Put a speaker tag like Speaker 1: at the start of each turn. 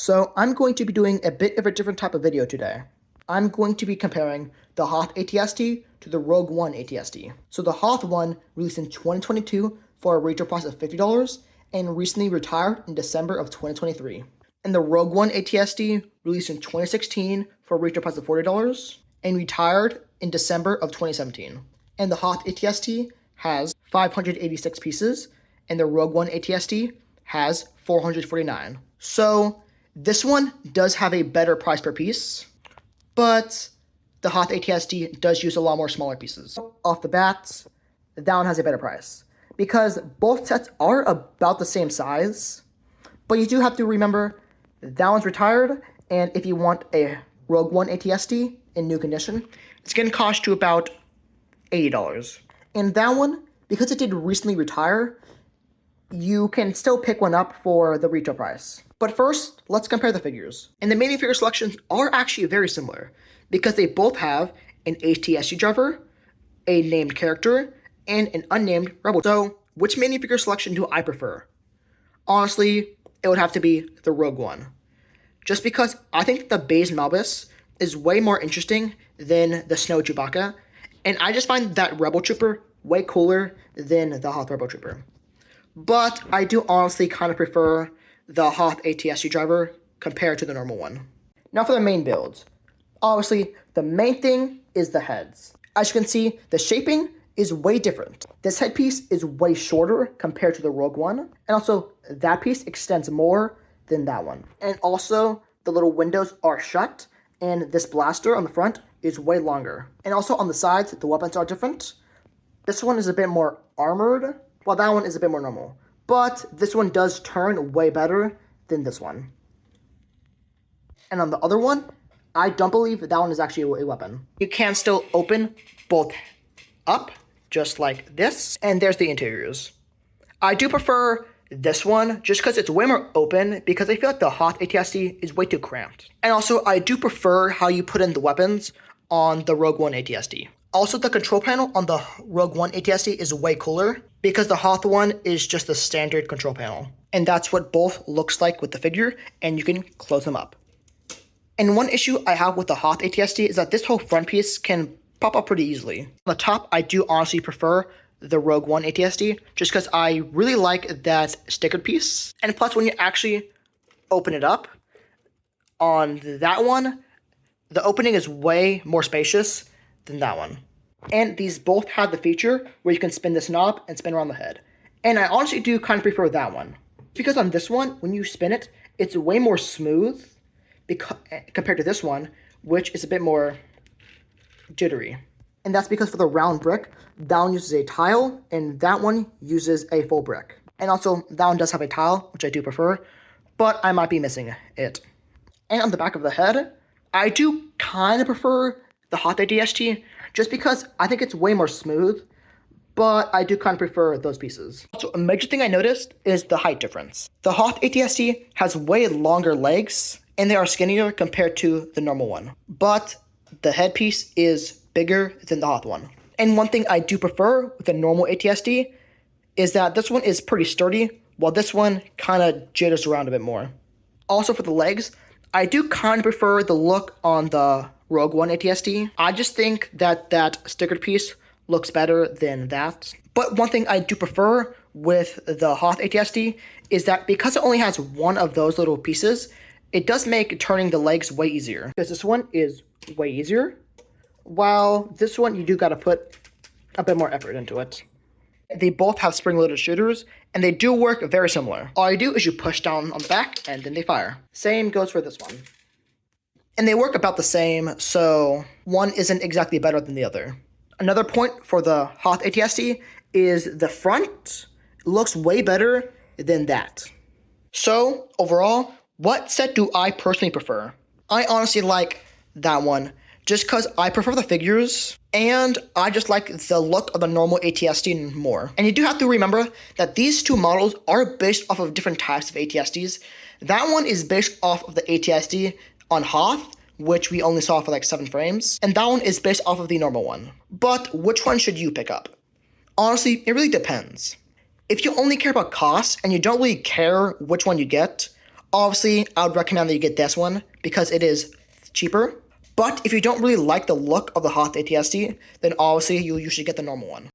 Speaker 1: So I'm going to be doing a bit of a different type of video today. I'm going to be comparing the Hoth ATST to the Rogue One ATST. So the Hoth one released in 2022 for a retail price of $50 and recently retired in December of 2023. And the Rogue One ATST released in 2016 for a retail price of $40 and retired in December of 2017. And the Hoth ATST has 586 pieces and the Rogue One ATST has 449. So this one does have a better price per piece, but the Hoth ATST does use a lot more smaller pieces. Off the bat, that one has a better price because both sets are about the same size, but you do have to remember that one's retired, and if you want a Rogue One ATST in new condition, it's going to cost you about $80. And that one, because it did recently retire, you can still pick one up for the retail price. But first, let's compare the figures. And the minifigure selections are actually very similar because they both have an ATST driver, a named character, and an unnamed rebel. So, which minifigure selection do I prefer? Honestly, it would have to be the Rogue One. Just because I think the Baze Malbus is way more interesting than the Snow Chewbacca, and I just find that Rebel Trooper way cooler than the Hoth Rebel Trooper. But I do honestly kind of prefer the Hoth ATST driver compared to the normal one. Now for the main builds. Obviously, the main thing is the heads. As you can see, the shaping is way different. This headpiece is way shorter compared to the Rogue One, and also that piece extends more than that one. And also, the little windows are shut, and this blaster on the front is way longer. And also on the sides, the weapons are different. This one is a bit more armored, while that one is a bit more normal. But this one does turn way better than this one. And on the other one, I don't believe that one is actually a weapon. You can still open both up, just like this. And there's the interiors. I do prefer this one, just because it's way more open, because I feel like the Hoth ATST is way too cramped. And also, I do prefer how you put in the weapons on the Rogue One ATST. Also, the control panel on the Rogue One ATST is way cooler because the Hoth one is just the standard control panel. And that's what both looks like with the figure, and you can close them up. And one issue I have with the Hoth ATST is that this whole front piece can pop up pretty easily. On the top, I do honestly prefer the Rogue One ATST just because I really like that stickered piece. And plus, when you actually open it up on that one, the opening is way more spacious than that one. And these both have the feature where you can spin this knob and spin around the head. And I honestly do kind of prefer that one. Because on this one, when you spin it, it's way more smooth compared to this one, which is a bit more jittery. And that's because for the round brick, that one uses a tile, and that one uses a full brick. And also, that one does have a tile, which I do prefer, but I might be missing it. And on the back of the head, I do kind of prefer the Hoth ATST, just because I think it's way more smooth, but I do kind of prefer those pieces. Also, a major thing I noticed is the height difference. The Hoth ATST has way longer legs, and they are skinnier compared to the normal one. But the headpiece is bigger than the Hoth one. And one thing I do prefer with the normal ATST is that this one is pretty sturdy, while this one kind of jitters around a bit more. Also for the legs, I do kind of prefer the look on the Rogue One ATST. I just think that that stickered piece looks better than that. But one thing I do prefer with the Hoth ATST is that because it only has one of those little pieces, it does make turning the legs way easier. Because this one is way easier, while this one you do gotta put a bit more effort into it. They both have spring-loaded shooters, and they do work very similar. All you do is you push down on the back, and then they fire. Same goes for this one. And they work about the same, so one isn't exactly better than the other. Another point for the Hoth ATST is the front looks way better than that. So, overall, what set do I personally prefer? I honestly like that one, just because I prefer the figures, and I just like the look of the normal ATST more. And you do have to remember that these two models are based off of different types of ATSTs. That one is based off of the ATST on Hoth, which we only saw for like 7 frames, and that one is based off of the normal one. But which one should you pick up? Honestly, it really depends. If you only care about cost and you don't really care which one you get, Obviously, I would recommend that you get this one because it is cheaper. But if you don't really like the look of the Hoth ATST, then obviously you should get the normal one.